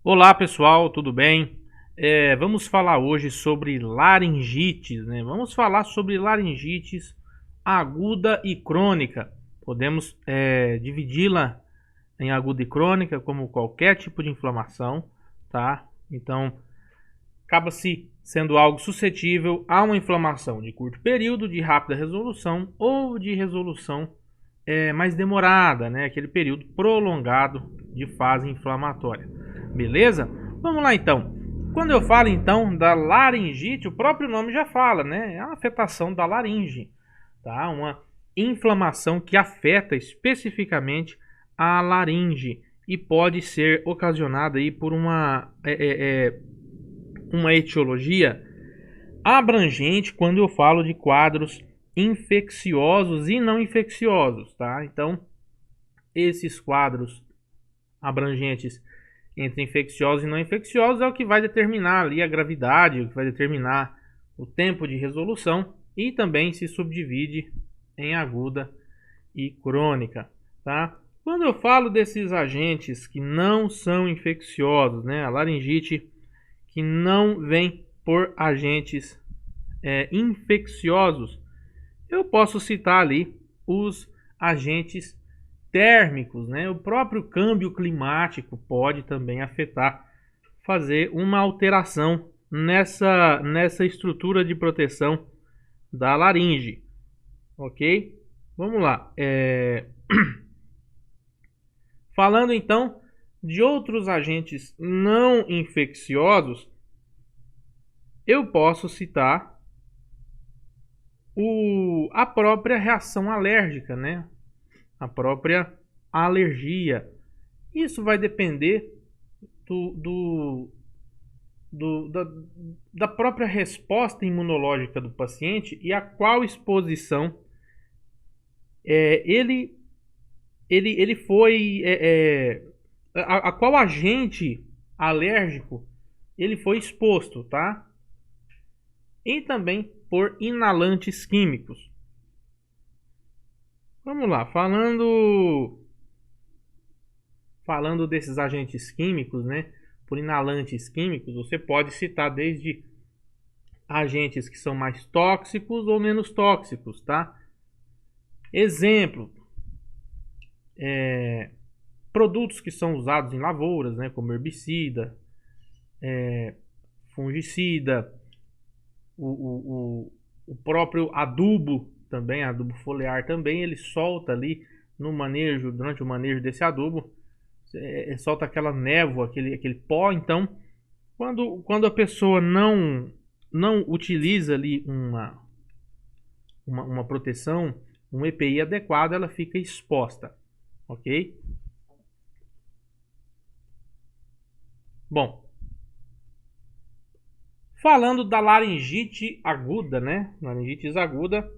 Olá pessoal, tudo bem? Vamos falar hoje sobre laringites, né? Vamos falar sobre laringites aguda e crônica. Podemos dividi-la em aguda e crônica como qualquer tipo de inflamação, tá? Então, acaba-se sendo algo suscetível a uma inflamação de curto período, de rápida resolução ou de resolução mais demorada, né? Aquele período prolongado de fase inflamatória. Beleza? Vamos lá então. Quando eu falo então da laringite, o próprio nome já fala, né? É uma afetação da laringe, tá? Uma inflamação que afeta especificamente a laringe e pode ser ocasionada aí por uma etiologia abrangente quando eu falo de quadros infecciosos e não infecciosos, tá? Então, esses quadros abrangentes entre infecciosos e não infecciosos é o que vai determinar ali a gravidade, o que vai determinar o tempo de resolução e também se subdivide em aguda e crônica, tá? Quando eu falo desses agentes que não são infecciosos, né, a laringite que não vem por agentes infecciosos, eu posso citar ali os agentes térmicos, né? O próprio câmbio climático pode também afetar, fazer uma alteração nessa estrutura de proteção da laringe, ok? Vamos lá. Falando então de outros agentes não infecciosos, eu posso citar a própria reação alérgica, né? A própria alergia. Isso vai depender da própria resposta imunológica do paciente e a qual exposição ele foi, a qual agente alérgico ele foi exposto, tá? E também por inalantes químicos. Vamos lá, falando desses agentes químicos, né? Por inalantes químicos, você pode citar desde agentes que são mais tóxicos ou menos tóxicos, tá? Exemplo, produtos que são usados em lavouras, né? Como herbicida, fungicida, o próprio adubo também, adubo foliar também, ele solta ali no manejo, durante o manejo desse adubo, solta aquela névoa, aquele pó. Então, quando a pessoa não utiliza ali uma proteção, um EPI adequado, ela fica exposta, ok? Bom, falando da laringite aguda, né? Laringite aguda,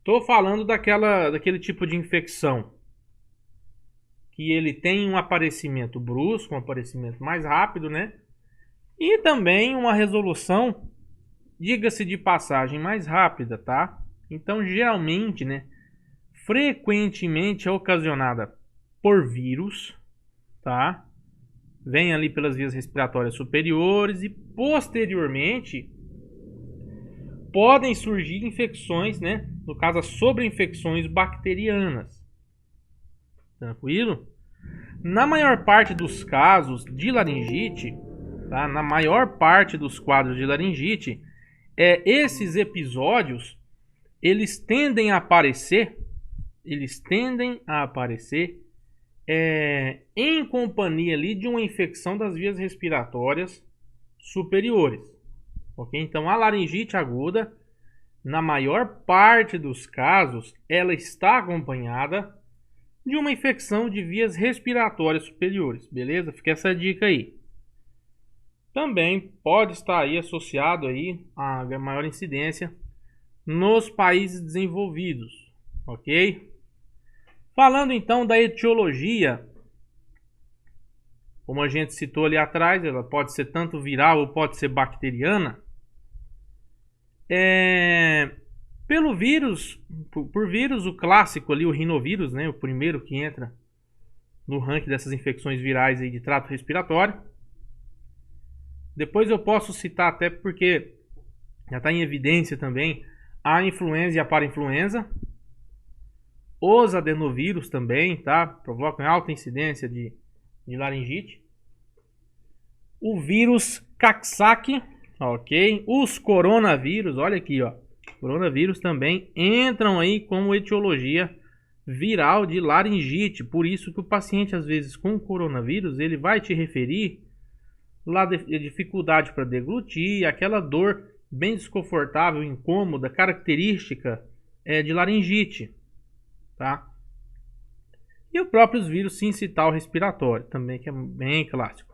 tô falando daquele tipo de infecção que ele tem um aparecimento brusco, um aparecimento mais rápido, né? E também uma resolução, diga-se de passagem, mais rápida, tá? Então, geralmente, né? Frequentemente é ocasionada por vírus, tá? Vem ali pelas vias respiratórias superiores e posteriormente podem surgir infecções, né? No caso, as sobreinfecções bacterianas. Tranquilo? Na maior parte dos casos de laringite, tá? Na maior parte dos quadros de laringite, esses episódios eles tendem a aparecer em companhia ali de uma infecção das vias respiratórias superiores, ok? Então a laringite aguda, na maior parte dos casos, ela está acompanhada de uma infecção de vias respiratórias superiores, beleza? Fica essa dica aí. Também pode estar aí associado aí a maior incidência nos países desenvolvidos, ok? Falando então da etiologia, como a gente citou ali atrás, ela pode ser tanto viral ou pode ser bacteriana. Pelo vírus, por vírus, o clássico ali, o rinovírus, né? O primeiro que entra no ranking dessas infecções virais aí de trato respiratório. Depois eu posso citar, até porque já está em evidência também, a influenza e a parainfluenza. Os adenovírus também, tá? Provocam alta incidência de laringite. O vírus Coxsackie, ok? Os coronavírus, olha aqui, ó. Coronavírus também entram aí como etiologia viral de laringite. Por isso que o paciente, às vezes, com coronavírus, ele vai te referir lá de dificuldade para deglutir, aquela dor bem desconfortável, incômoda, característica de laringite, tá? E os próprios vírus sincital respiratório, também, que é bem clássico.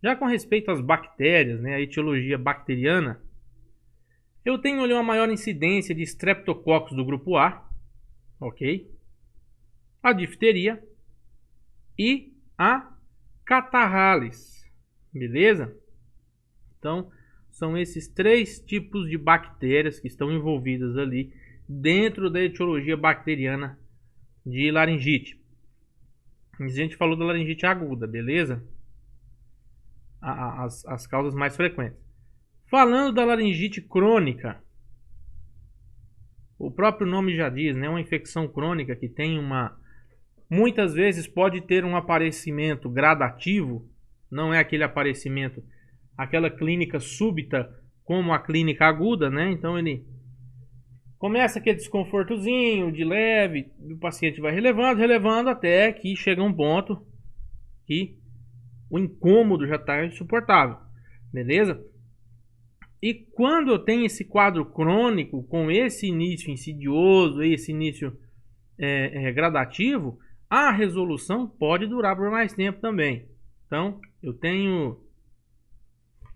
Já com respeito às bactérias, né, a etiologia bacteriana, eu tenho ali uma maior incidência de Streptococcus do grupo A, ok? A difteria e a catarrhalis, beleza? Então, são esses 3 tipos de bactérias que estão envolvidas ali dentro da etiologia bacteriana de laringite. A gente falou da laringite aguda, beleza? As causas mais frequentes. Falando da laringite crônica, o próprio nome já diz, né? Uma infecção crônica que tem muitas vezes pode ter um aparecimento gradativo, não é aquele aparecimento, aquela clínica súbita como a clínica aguda, né? Então ele começa aquele desconfortozinho de leve, o paciente vai relevando até que chega um ponto que o incômodo já está insuportável, beleza? E quando eu tenho esse quadro crônico, com esse início insidioso, esse início gradativo, a resolução pode durar por mais tempo também. Então, eu tenho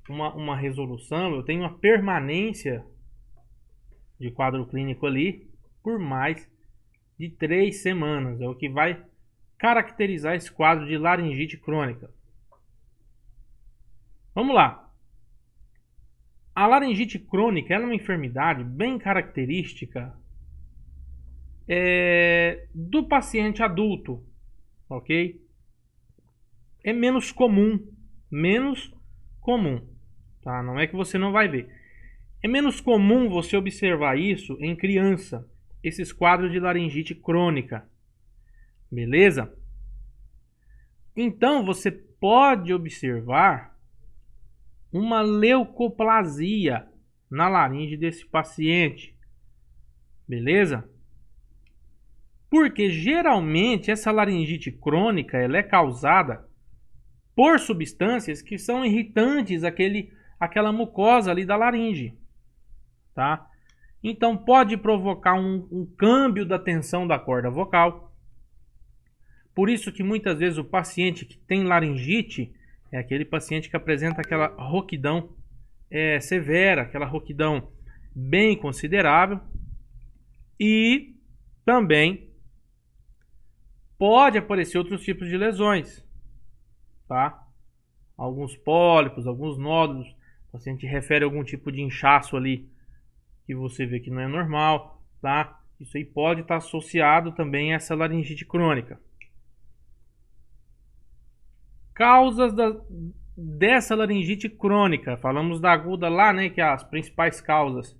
uma resolução, eu tenho uma permanência de quadro clínico ali por mais de 3 semanas. É o que vai caracterizar esse quadro de laringite crônica. Vamos lá. A laringite crônica é uma enfermidade bem característica do paciente adulto, ok? É menos comum, tá? Não é que você não vai ver. É menos comum você observar isso em criança, esses quadros de laringite crônica, beleza? Então você pode observar uma leucoplasia na laringe desse paciente, beleza? Porque geralmente essa laringite crônica ela é causada por substâncias que são irritantes àquela mucosa ali da laringe, tá? Então pode provocar um câmbio da tensão da corda vocal. Por isso que muitas vezes o paciente que tem laringite é aquele paciente que apresenta aquela rouquidão severa, aquela rouquidão bem considerável. E também pode aparecer outros tipos de lesões, tá? Alguns pólipos, alguns nódulos. O paciente refere a algum tipo de inchaço ali que você vê que não é normal, tá? Isso aí pode estar associado também a essa laringite crônica. Causas dessa laringite crônica. Falamos da aguda lá, né? Que as principais causas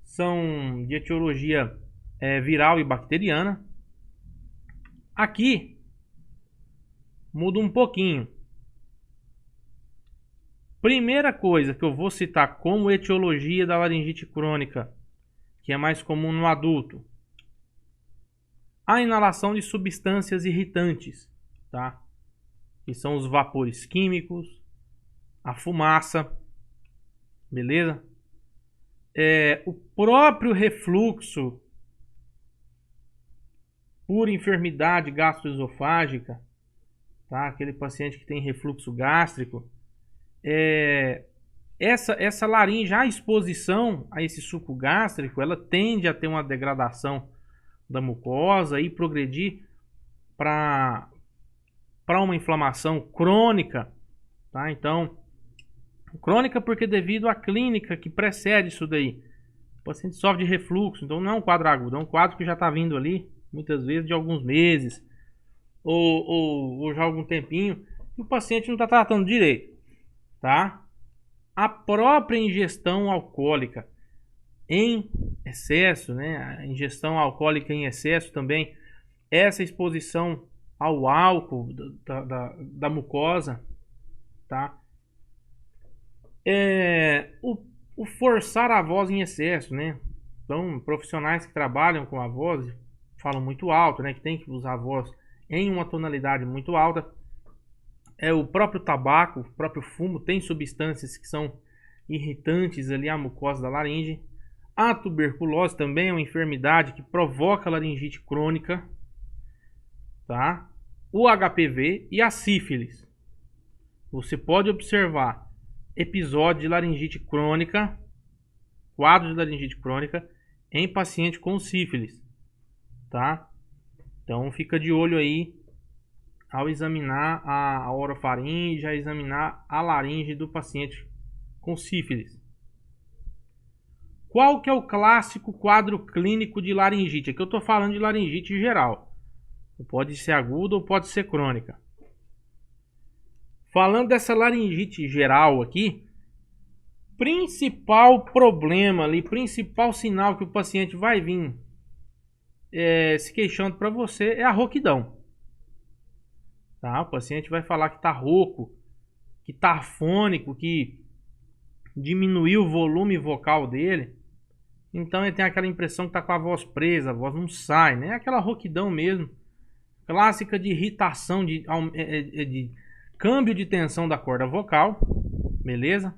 são de etiologia viral e bacteriana. Aqui muda um pouquinho. Primeira coisa que eu vou citar como etiologia da laringite crônica, que é mais comum no adulto, a inalação de substâncias irritantes, tá? Que são os vapores químicos, a fumaça, beleza? O próprio refluxo por enfermidade gastroesofágica, tá? Aquele paciente que tem refluxo gástrico, essa laringe, a exposição a esse suco gástrico, ela tende a ter uma degradação da mucosa e progredir para uma inflamação crônica, tá? Então, crônica porque devido à clínica que precede isso daí. O paciente sofre de refluxo, então não é um quadro agudo, é um quadro que já está vindo ali, muitas vezes de alguns meses, ou já há algum tempinho, e o paciente não está tratando direito, tá? A própria ingestão alcoólica em excesso, né? A ingestão alcoólica em excesso também, essa exposição ao álcool da mucosa, tá? O forçar a voz em excesso, né? Então, profissionais que trabalham com a voz falam muito alto, né? Que tem que usar a voz em uma tonalidade muito alta. O próprio tabaco, o próprio fumo tem substâncias que são irritantes ali à mucosa da laringe. A tuberculose também é uma enfermidade que provoca laringite crônica, tá? O HPV e a sífilis. Você pode observar episódio de laringite crônica, quadro de laringite crônica em paciente com sífilis, tá? Então fica de olho aí ao examinar a orofaringe, a examinar a laringe do paciente com sífilis. Qual que é o clássico quadro clínico de laringite? Aqui eu estou falando de laringite geral. Pode ser aguda ou pode ser crônica. Falando dessa laringite geral aqui, principal problema ali, principal sinal que o paciente vai vir se queixando para você é a rouquidão. Tá? O paciente vai falar que está rouco, que está afônico, que diminuiu o volume vocal dele. Então ele tem aquela impressão que está com a voz presa, a voz não sai, né? É aquela rouquidão mesmo, clássica de irritação, de câmbio de tensão da corda vocal, beleza?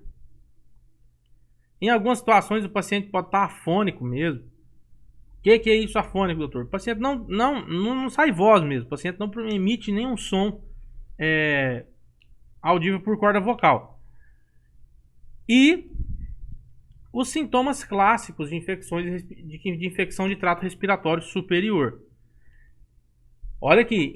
Em algumas situações o paciente pode estar afônico mesmo. O que é isso afônico, doutor? O paciente não sai voz mesmo, o paciente não emite nenhum som audível por corda vocal. E os sintomas clássicos de infecção de trato respiratório superior. Olha aqui,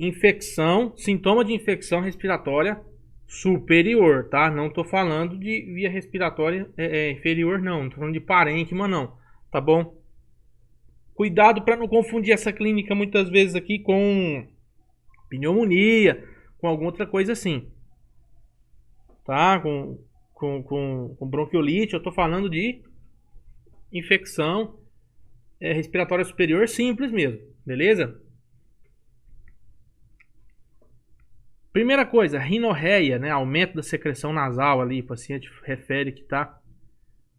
sintoma de infecção respiratória superior, tá? Não tô falando de via respiratória inferior, não. Não tô falando de parênquima, não. Tá bom? Cuidado para não confundir essa clínica muitas vezes aqui com pneumonia, com alguma outra coisa assim. Tá? Com bronquiolite, eu tô falando de infecção respiratória superior simples mesmo, beleza? Primeira coisa, rinorreia, né? Aumento da secreção nasal ali. O paciente refere que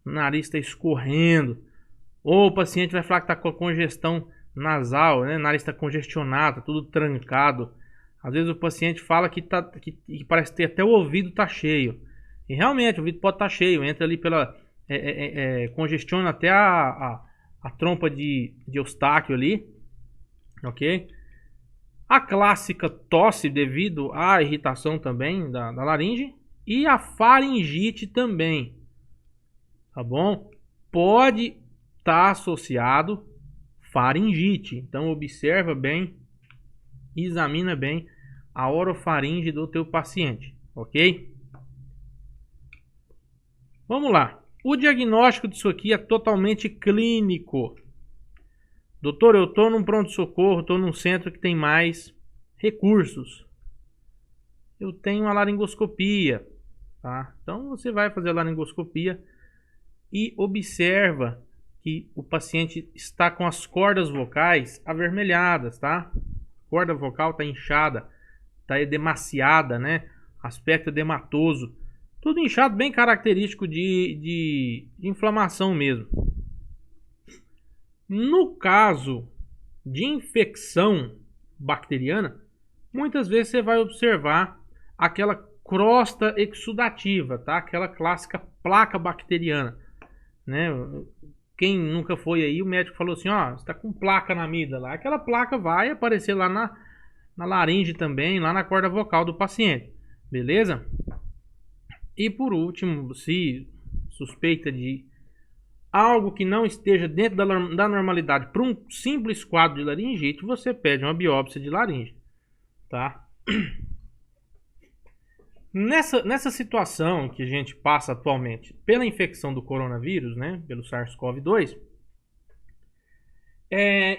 o nariz está escorrendo. Ou o paciente vai falar que está com congestão nasal, né? O nariz está congestionado, tá tudo trancado. Às vezes o paciente fala que parece ter até o ouvido tá cheio. E realmente o ouvido pode estar cheio. Entra ali congestiona até a trompa de Eustáquio ali. Ok? A clássica tosse devido à irritação também da laringe. E a faringite também. Tá bom? Pode estar associado faringite. Então observa bem, examina bem a orofaringe do teu paciente. Ok? Vamos lá. O diagnóstico disso aqui é totalmente clínico. Doutor, eu estou num pronto-socorro, estou num centro que tem mais recursos. Eu tenho uma laringoscopia, tá? Então você vai fazer a laringoscopia e observa que o paciente está com as cordas vocais avermelhadas, tá? A corda vocal está inchada, está edemaciada, né? Aspecto edematoso. Tudo inchado, bem característico de inflamação mesmo. No caso de infecção bacteriana, muitas vezes você vai observar aquela crosta exudativa, tá? Aquela clássica placa bacteriana, né? Quem nunca foi aí, o médico falou assim, ó, você tá com placa na amígdala. Aquela placa vai aparecer lá na laringe também, lá na corda vocal do paciente, beleza? E por último, se suspeita de algo que não esteja dentro da normalidade para um simples quadro de laringite, você pede uma biópsia de laringe, tá? Nessa situação que a gente passa atualmente pela infecção do coronavírus, né, pelo SARS-CoV-2,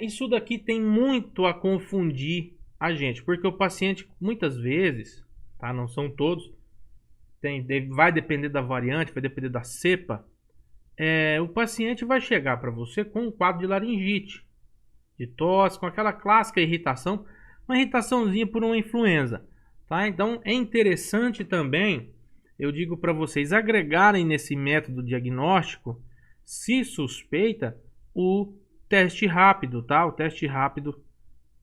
isso daqui tem muito a confundir a gente, porque o paciente muitas vezes, tá? Não são todos, vai depender da variante, vai depender da cepa. O paciente vai chegar para você com um quadro de laringite, de tosse, com aquela clássica irritação, uma irritaçãozinha por uma influenza, tá? Então é interessante também, eu digo para vocês agregarem nesse método diagnóstico, se suspeita, o teste rápido, tá? O teste rápido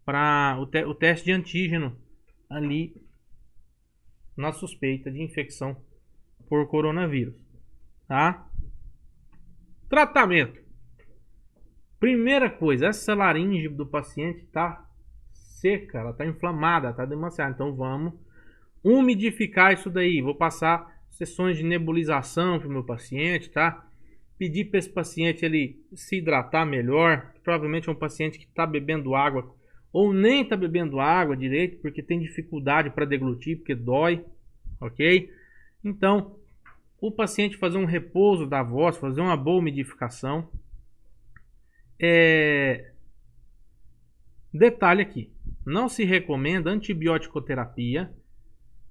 para o teste de antígeno ali na suspeita de infecção por coronavírus, tá? Tratamento. Primeira coisa, essa laringe do paciente tá seca, ela tá inflamada, tá demasiado. Então vamos umidificar isso daí. Vou passar sessões de nebulização para o meu paciente, tá? Pedir para esse paciente ele se hidratar melhor. Provavelmente é um paciente que está bebendo água ou nem está bebendo água direito porque tem dificuldade para deglutir, porque dói, ok? Então, o paciente fazer um repouso da voz, fazer uma boa umidificação. Detalhe aqui, não se recomenda antibiótico-terapia,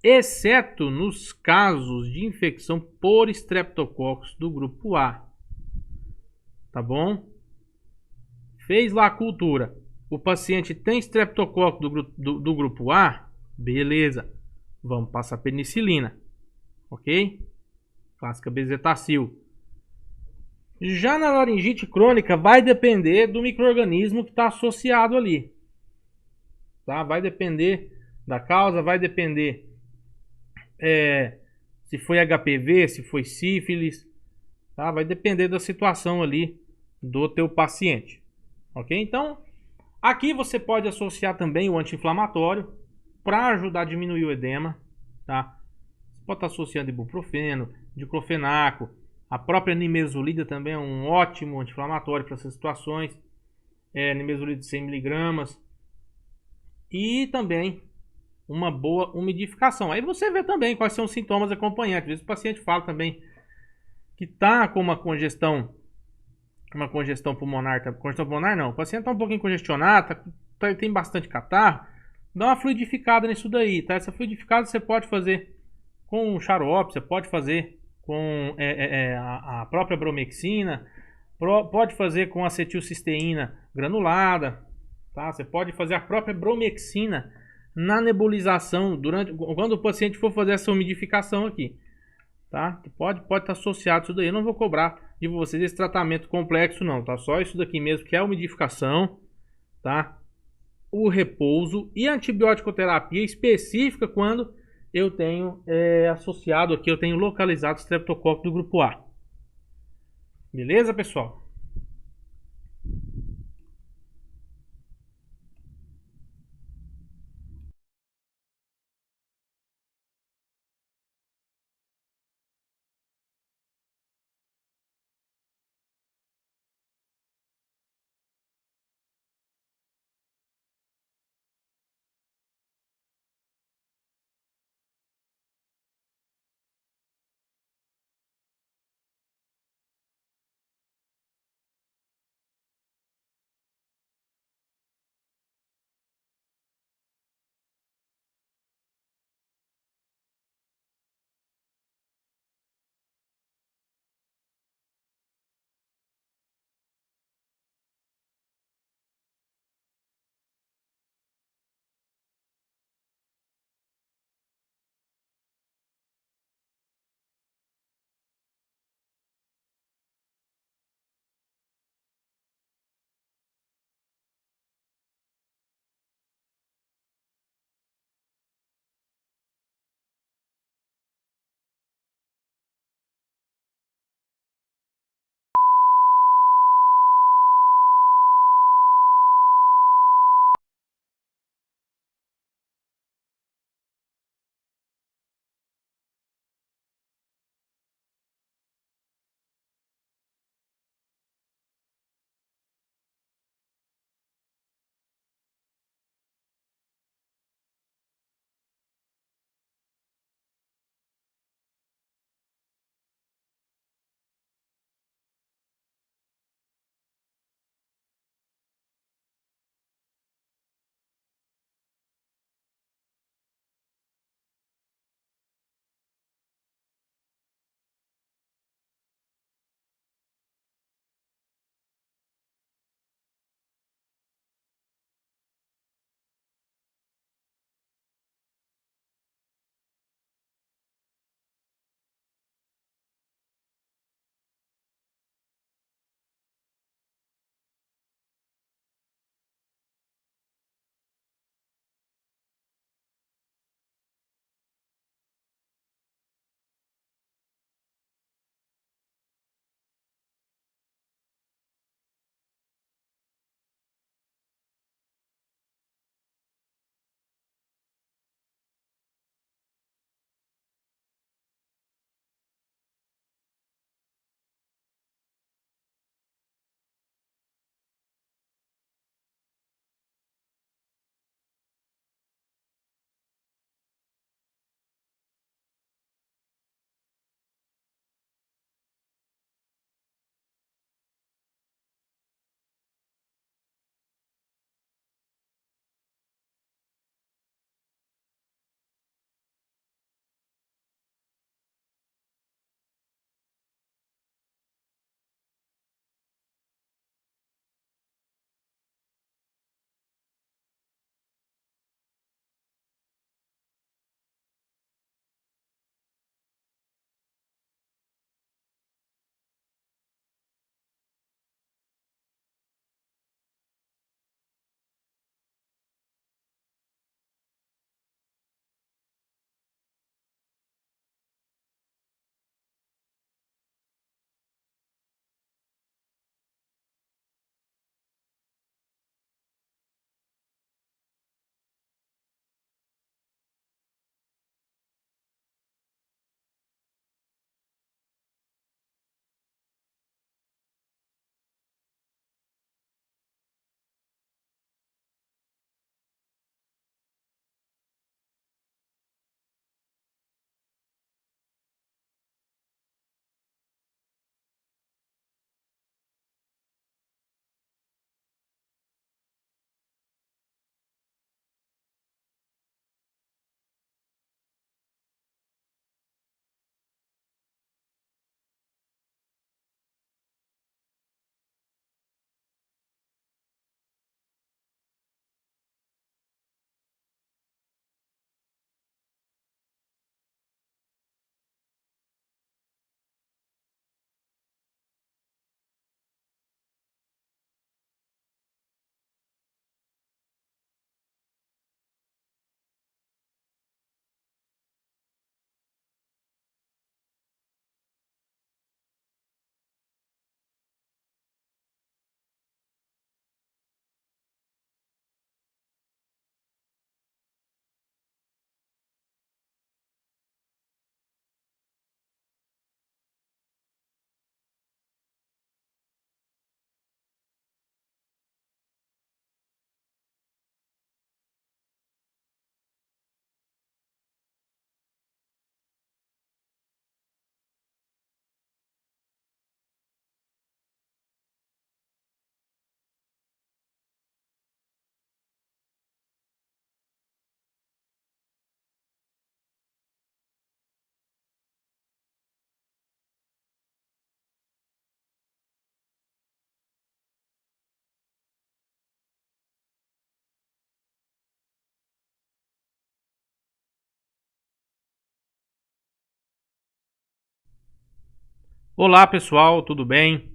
exceto nos casos de infecção por estreptococcus do grupo A. Tá bom? Fez lá a cultura. O paciente tem estreptococcus do grupo A? Beleza. Vamos passar penicilina. Ok? Clássica bezetacil. Já na laringite crônica vai depender do micro-organismo que está associado ali. Tá? Vai depender da causa, vai depender se foi HPV, se foi sífilis. Tá? Vai depender da situação ali do teu paciente. Ok? Então, aqui você pode associar também o anti-inflamatório para ajudar a diminuir o edema. Tá? Você pode estar associando ibuprofeno, diclofenaco. A própria nimesulida também é um ótimo anti-inflamatório para essas situações. Nimesulida de 100 mg. E também uma boa umidificação. Aí você vê também quais são os sintomas acompanhantes. Às vezes o paciente fala também que está com uma congestão pulmonar. Congestão pulmonar não. O paciente está um pouquinho congestionado, tem bastante catarro. Dá uma fluidificada nisso daí, tá? Essa fluidificada você pode fazer com xarope, você pode fazer com a própria bromexina, pode fazer com acetilcisteína granulada, tá? Você pode fazer a própria bromexina na nebulização quando o paciente for fazer essa umidificação aqui, tá? Pode estar associado isso daí. Eu não vou cobrar de vocês esse tratamento complexo não, tá? Só isso daqui mesmo que é a umidificação, tá? O repouso e a antibiótico-terapia específica quando eu tenho associado aqui, eu tenho localizado o streptococcus do grupo A. Beleza, pessoal? Olá pessoal, tudo bem?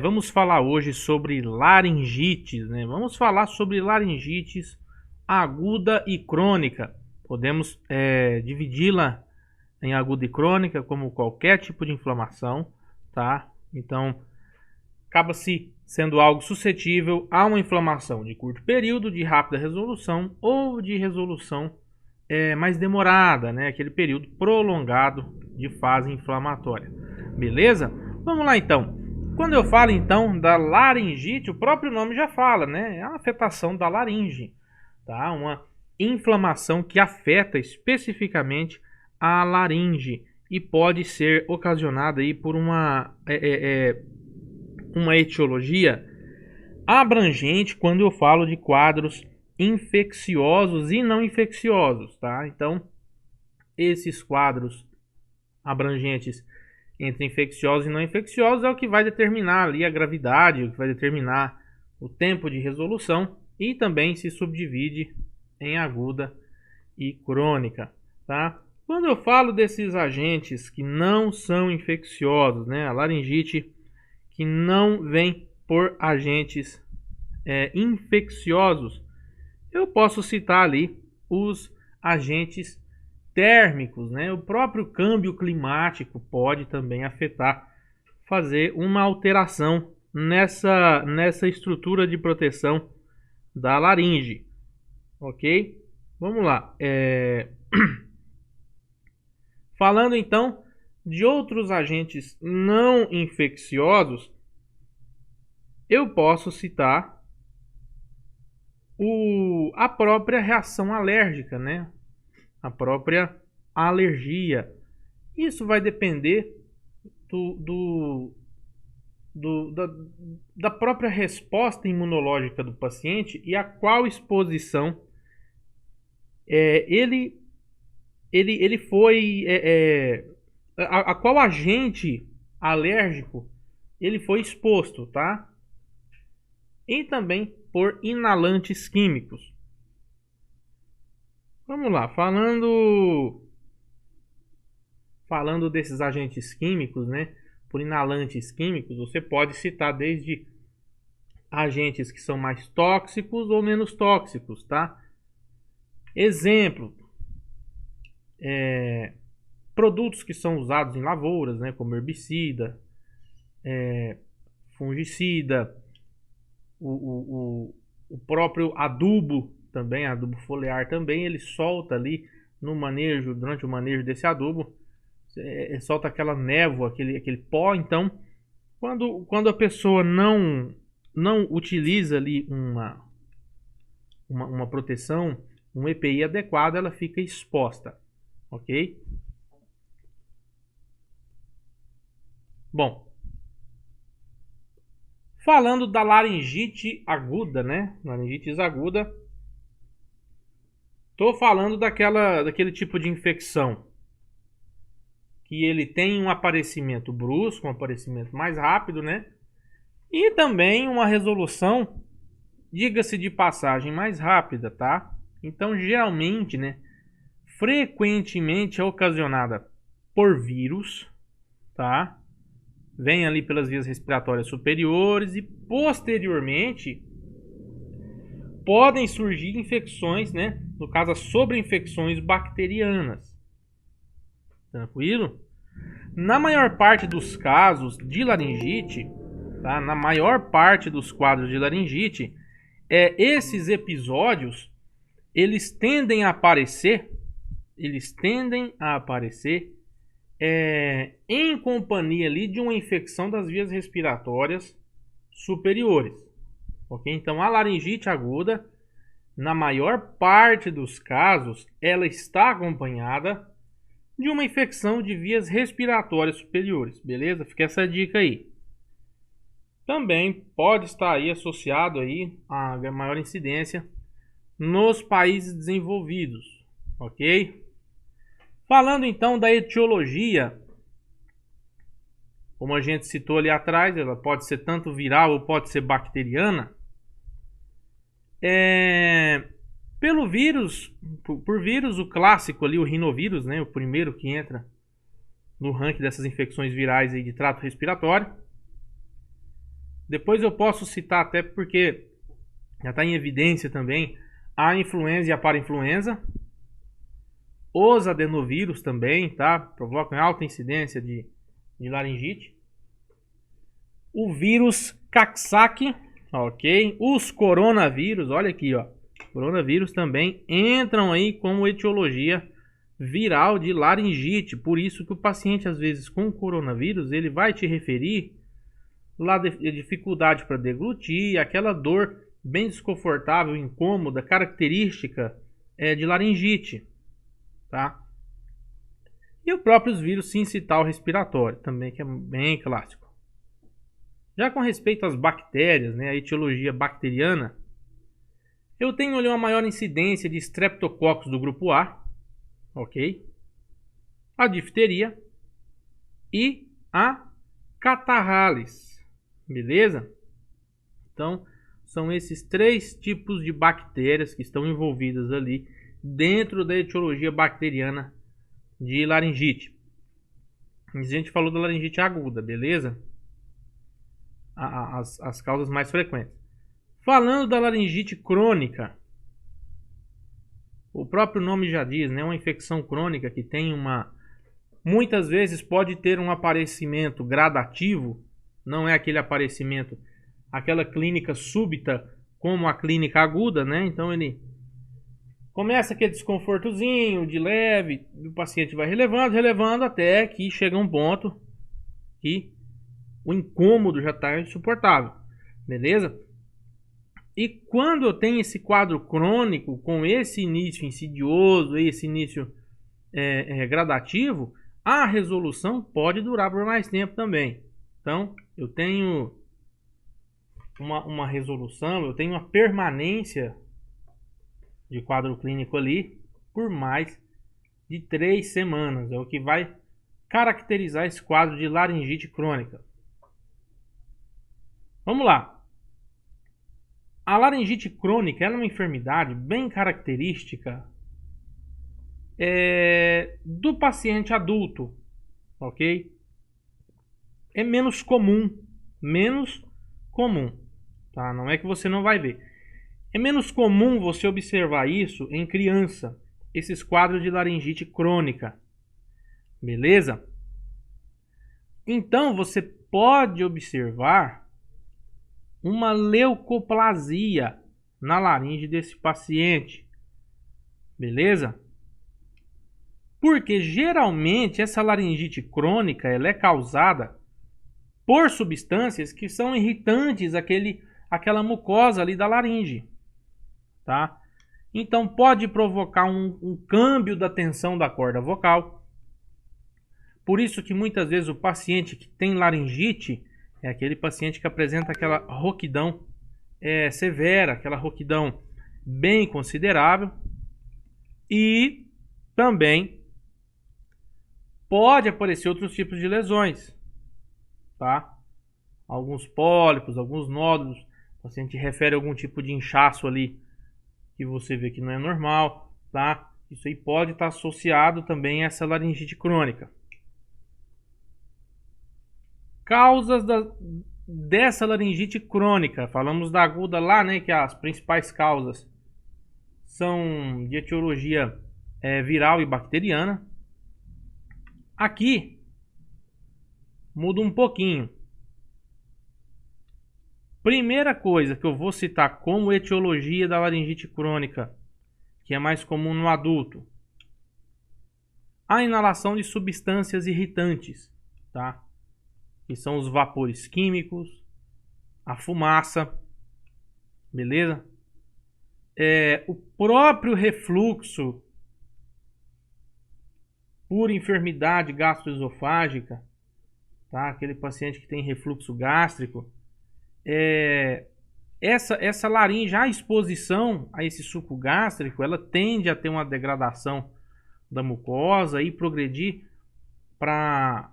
Vamos falar hoje sobre laringites, né? Vamos falar sobre laringites aguda e crônica. Podemos dividi-la em aguda e crônica como qualquer tipo de inflamação, tá? Então, acaba-se sendo algo suscetível a uma inflamação de curto período, de rápida resolução ou de resolução mais demorada, né? Aquele período prolongado de fase inflamatória. Beleza? Vamos lá então. Quando eu falo então da laringite, o próprio nome já fala, né? É uma afetação da laringe, tá? Uma inflamação que afeta especificamente a laringe e pode ser ocasionada aí por uma etiologia abrangente quando eu falo de quadros infecciosos e não infecciosos, tá? Então, esses quadros abrangentes entre infecciosos e não infecciosos é o que vai determinar ali a gravidade, o que vai determinar o tempo de resolução e também se subdivide em aguda e crônica, tá? Quando eu falo desses agentes que não são infecciosos, né, a laringite que não vem por agentes infecciosos, eu posso citar ali os agentes térmicos, né? O próprio câmbio climático pode também afetar, fazer uma alteração nessa estrutura de proteção da laringe, ok? Vamos lá. Falando então de outros agentes não infecciosos, eu posso citar a própria reação alérgica, né? A própria alergia. Isso vai depender da própria resposta imunológica do paciente e a qual exposição ele foi, a qual agente alérgico ele foi exposto, tá? E também por inalantes químicos. Vamos lá, falando desses agentes químicos, né? Por inalantes químicos, você pode citar desde agentes que são mais tóxicos ou menos tóxicos, tá? Exemplo, produtos que são usados em lavouras, né? Como herbicida, fungicida, o próprio adubo também, adubo foliar também, ele solta ali no manejo, durante o manejo desse adubo, solta aquela névoa, aquele pó. Então, quando a pessoa não utiliza ali uma proteção, um EPI adequado, ela fica exposta, ok? Bom, falando da laringite aguda, né? Laringite aguda, tô falando daquele tipo de infecção que ele tem um aparecimento brusco, um aparecimento mais rápido, né? E também uma resolução, diga-se de passagem, mais rápida, tá? Então, geralmente, né? Frequentemente é ocasionada por vírus, tá? Vem ali pelas vias respiratórias superiores e posteriormente podem surgir infecções, né? No caso, as sobreinfecções bacterianas. Tranquilo? Na maior parte dos casos de laringite, tá? Na maior parte dos quadros de laringite, esses episódios eles tendem a aparecer em companhia ali de uma infecção das vias respiratórias superiores, ok? Então a laringite aguda, na maior parte dos casos, ela está acompanhada de uma infecção de vias respiratórias superiores, beleza? Fica essa dica aí. Também pode estar aí associado aí a maior incidência nos países desenvolvidos, ok? Falando então da etiologia, como a gente citou ali atrás, ela pode ser tanto viral ou pode ser bacteriana. Pelo vírus, por vírus, o clássico ali, o rinovírus, né? O primeiro que entra no ranking dessas infecções virais aí de trato respiratório. Depois eu posso citar, até porque já está em evidência também, a influenza e a parainfluenza. Os adenovírus também, tá? Provocam alta incidência de laringite. O vírus Coxsackie, ok? Os coronavírus, olha aqui, ó. Coronavírus também entram aí como etiologia viral de laringite. Por isso que o paciente, às vezes, com coronavírus, ele vai te referir lá de dificuldade para deglutir, aquela dor bem desconfortável, incômoda, característica de laringite, tá? E os próprios vírus sincital respiratório, também, que é bem clássico. Já com respeito às bactérias, né, a etiologia bacteriana, eu tenho ali uma maior incidência de Streptococcus do grupo A, ok? A difteria e a catarrhalis, beleza? Então, são esses 3 tipos de bactérias que estão envolvidas ali dentro da etiologia bacteriana de laringite. A gente falou da laringite aguda, beleza? As causas mais frequentes. Falando da laringite crônica, o próprio nome já diz, né? Uma infecção crônica que tem muitas vezes pode ter um aparecimento gradativo, não é aquele aparecimento, aquela clínica súbita como a clínica aguda, né? Então ele começa aquele desconfortozinho de leve, o paciente vai relevando até que chega um ponto que o incômodo já está insuportável, beleza? E quando eu tenho esse quadro crônico, com esse início insidioso, esse início gradativo, a resolução pode durar por mais tempo também. Então, eu tenho uma resolução, eu tenho uma permanência de quadro clínico ali por mais de 3 semanas. É o que vai caracterizar esse quadro de laringite crônica. Vamos lá. A laringite crônica é uma enfermidade bem característica do paciente adulto, ok? É menos comum, tá? Não é que você não vai ver. É menos comum você observar isso em criança, esses quadros de laringite crônica, beleza? Então você pode observar uma leucoplasia na laringe desse paciente, beleza? Porque geralmente essa laringite crônica ela é causada por substâncias que são irritantes àquela mucosa ali da laringe, tá? Então pode provocar um câmbio da tensão da corda vocal. Por isso que muitas vezes o paciente que tem laringite é aquele paciente que apresenta aquela rouquidão severa, aquela rouquidão bem considerável. E também pode aparecer outros tipos de lesões, tá? Alguns pólipos, alguns nódulos. O paciente refere a algum tipo de inchaço ali que você vê que não é normal, tá? Isso aí pode estar associado também a essa laringite crônica. Causas dessa laringite crônica. Falamos da aguda lá, né? Que as principais causas são de etiologia viral e bacteriana. Aqui muda um pouquinho. Primeira coisa que eu vou citar como etiologia da laringite crônica, que é mais comum no adulto, a inalação de substâncias irritantes, tá? Que são os vapores químicos, a fumaça, beleza? O próprio refluxo por enfermidade gastroesofágica, tá? Aquele paciente que tem refluxo gástrico, essa laringe, a exposição a esse suco gástrico, ela tende a ter uma degradação da mucosa e progredir para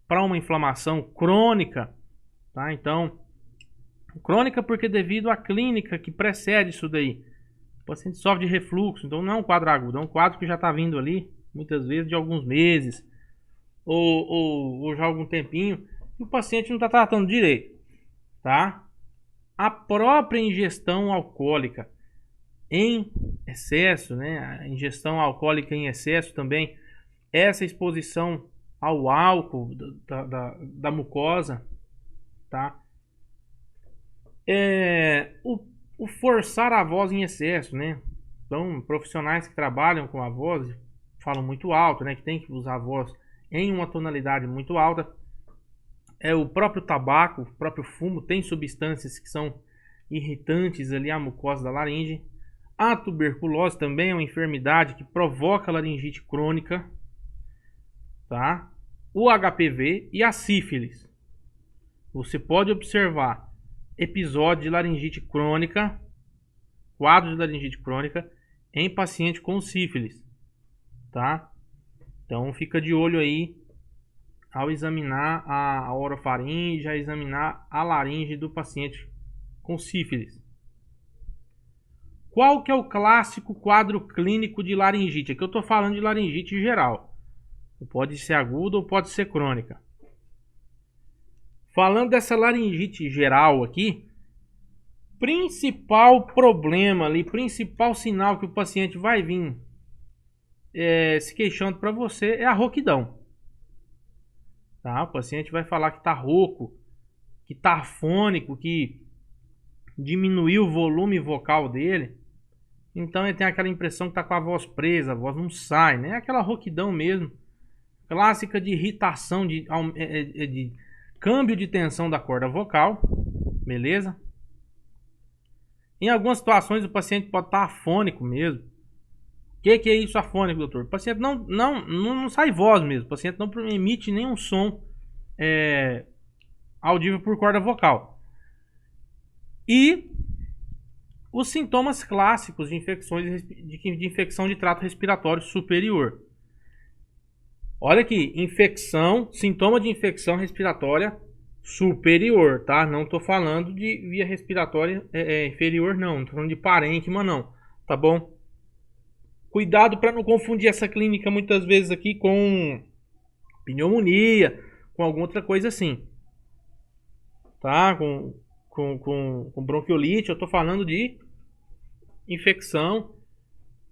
uma inflamação crônica, tá? Então, crônica porque devido à clínica que precede isso daí, o paciente sofre de refluxo, então não é um quadro agudo, é um quadro que já está vindo ali, muitas vezes de alguns meses, ou já há algum tempinho e o paciente não está tratando direito, tá? A própria ingestão alcoólica em excesso, né? A ingestão alcoólica em excesso também, essa exposição ao álcool da mucosa, tá? O forçar a voz em excesso, né? Então, profissionais que trabalham com a voz falam muito alto, né? Que tem que usar a voz em uma tonalidade muito alta. O próprio tabaco, o próprio fumo tem substâncias que são irritantes ali à mucosa da laringe. A tuberculose também é uma enfermidade que provoca laringite crônica, tá? O HPV e a sífilis. Você pode observar episódio de laringite crônica, quadro de laringite crônica em paciente com sífilis, tá? Então fica de olho aí ao examinar a orofaringe, a examinar a laringe do paciente com sífilis. Qual que é o clássico quadro clínico de laringite? Aqui eu estou falando de laringite geral. Pode ser aguda ou pode ser crônica. Falando dessa laringite geral aqui, principal problema ali, principal sinal que o paciente vai vir se queixando para você é a rouquidão. Tá? O paciente vai falar que está rouco, que está afônico, que diminuiu o volume vocal dele. Então ele tem aquela impressão que está com a voz presa, a voz não sai, né? Aquela rouquidão mesmo, clássica de irritação, de câmbio de tensão da corda vocal, beleza? Em algumas situações o paciente pode estar afônico mesmo. O que é isso afônico, doutor? O paciente não sai voz mesmo, o paciente não emite nenhum som audível por corda vocal. E os sintomas clássicos de infecção de trato respiratório superior. Olha aqui, sintoma de infecção respiratória superior, tá? Não estou falando de via respiratória inferior, não estou falando de parênquima, não, tá bom? Cuidado para não confundir essa clínica muitas vezes aqui com pneumonia, com alguma outra coisa assim, tá? Com bronquiolite, eu estou falando de infecção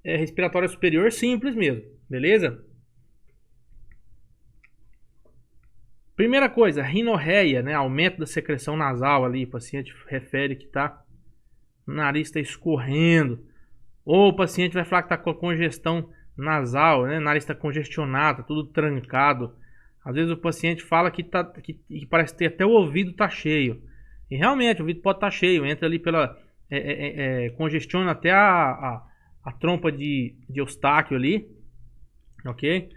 respiratória superior simples mesmo, beleza? Primeira coisa, rinorreia, né? Aumento da secreção nasal ali, o paciente refere que o nariz está escorrendo, ou o paciente vai falar que está com congestão nasal, né? O nariz está congestionado, tá tudo trancado. Às vezes o paciente fala que parece ter até o ouvido tá cheio. E realmente o ouvido pode estar cheio, entra ali congestiona até a trompa de Eustáquio ali, ok?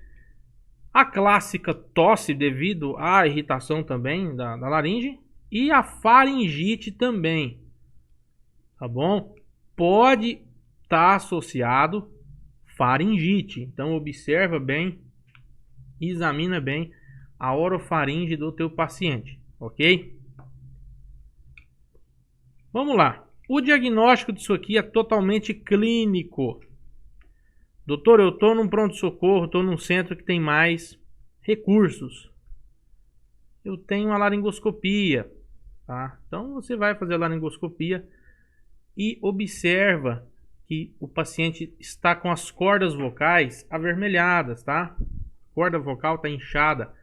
A clássica tosse devido à irritação também da laringe e a faringite também, tá bom? Pode estar associado faringite, então observa bem, examina bem a orofaringe do teu paciente, ok? Vamos lá. O diagnóstico disso aqui é totalmente clínico. Doutor, eu estou num pronto-socorro, estou num centro que tem mais recursos. Eu tenho uma laringoscopia, tá? Então você vai fazer a laringoscopia e observa que o paciente está com as cordas vocais avermelhadas, tá? A corda vocal está inchada,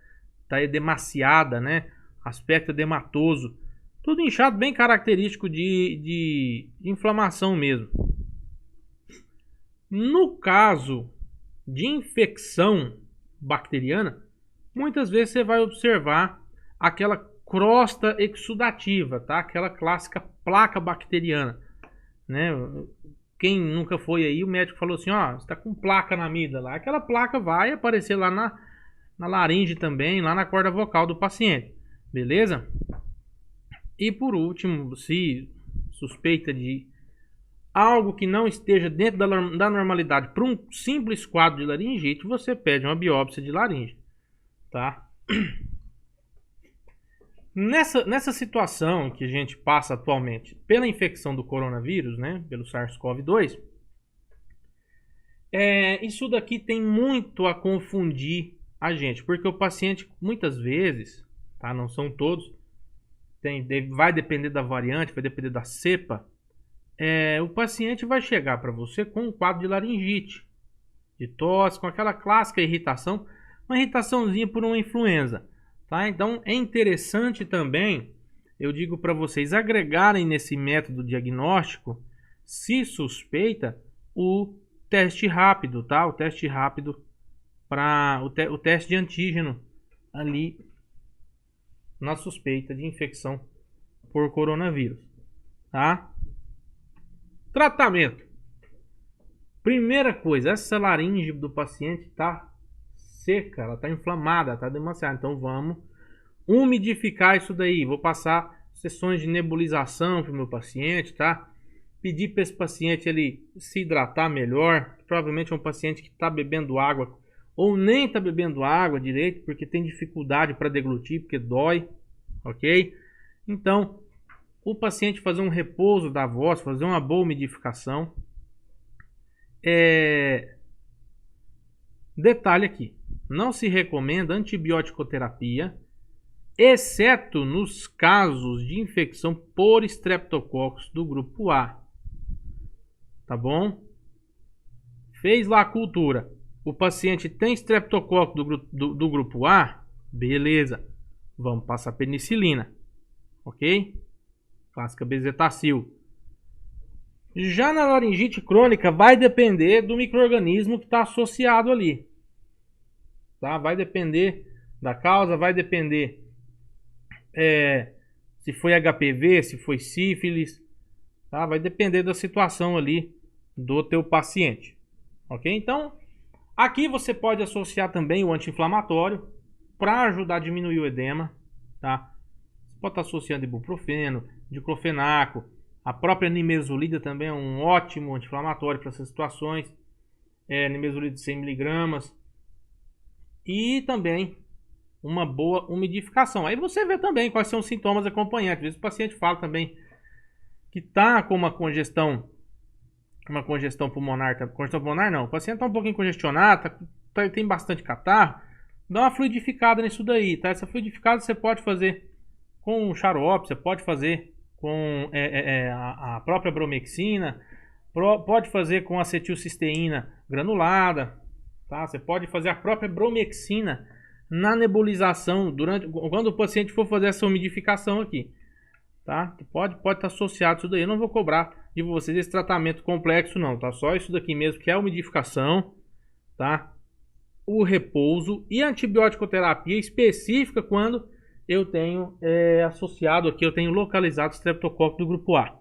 está edemaciada, né? Aspecto edematoso. Tudo inchado, bem característico de inflamação mesmo. No caso de infecção bacteriana, muitas vezes você vai observar aquela crosta exudativa, tá? Aquela clássica placa bacteriana, né? Quem nunca foi aí, o médico falou assim, ó, você tá com placa na amígdala. Aquela placa vai aparecer lá na laringe também, lá na corda vocal do paciente, beleza? E por último, se suspeita de algo que não esteja dentro da normalidade para um simples quadro de laringite, você pede uma biópsia de laringe, tá? Nessa situação que a gente passa atualmente pela infecção do coronavírus, né, pelo SARS-CoV-2, isso daqui tem muito a confundir agente, porque o paciente muitas vezes, tá? Não são todos, vai depender da variante, vai depender da cepa. O paciente vai chegar para você com um quadro de laringite, de tosse, com aquela clássica irritação, uma irritaçãozinha por uma influenza, tá? Então é interessante também, eu digo para vocês agregarem nesse método diagnóstico, se suspeita, o teste rápido, tá? O teste rápido para o teste de antígeno ali na suspeita de infecção por coronavírus, tá? Tratamento. Primeira coisa, essa laringe do paciente tá seca, ela tá inflamada, tá demasiado. Então vamos umidificar isso daí. Vou passar sessões de nebulização para o meu paciente, tá? Pedir para esse paciente ele se hidratar melhor. Provavelmente é um paciente que está bebendo água ou nem está bebendo água direito porque tem dificuldade para deglutir, porque dói, ok? Então, o paciente fazer um repouso da voz, fazer uma boa umidificação. Detalhe aqui, não se recomenda antibiótico-terapia, exceto nos casos de infecção por estreptococcus do grupo A. Tá bom? Fez lá a cultura. O paciente tem estreptococcus do grupo A? Beleza. Vamos passar penicilina. Ok? Clássica bezetacil. Já na laringite crônica vai depender do micro-organismo que está associado ali. Tá? Vai depender da causa, vai depender se foi HPV, se foi sífilis. Tá? Vai depender da situação ali do teu paciente. Ok? Então, aqui você pode associar também o anti-inflamatório para ajudar a diminuir o edema. Tá? Você pode estar associando ibuprofeno, diclofenaco. A própria nimesulida também é um ótimo anti-inflamatório para essas situações. Nimesulida de 100 mg. E também uma boa umidificação. Aí você vê também quais são os sintomas acompanhantes. Às vezes o paciente fala também que está com uma congestão pulmonar. Congestão pulmonar não. O paciente está um pouquinho congestionado, tem bastante catarro. Dá uma fluidificada nisso daí, tá? Essa fluidificada você pode fazer com xarope, você pode fazer com a própria bromexina, pode fazer com acetilcisteína granulada, tá? Você pode fazer a própria bromexina na nebulização quando o paciente for fazer essa umidificação aqui, tá? Pode estar associado isso daí. Eu não vou cobrar de vocês esse tratamento complexo não, tá? Só isso daqui mesmo que é a umidificação, tá? O repouso e a antibiótico-terapia específica quando eu tenho associado aqui, eu tenho localizado o estreptococcus do grupo A.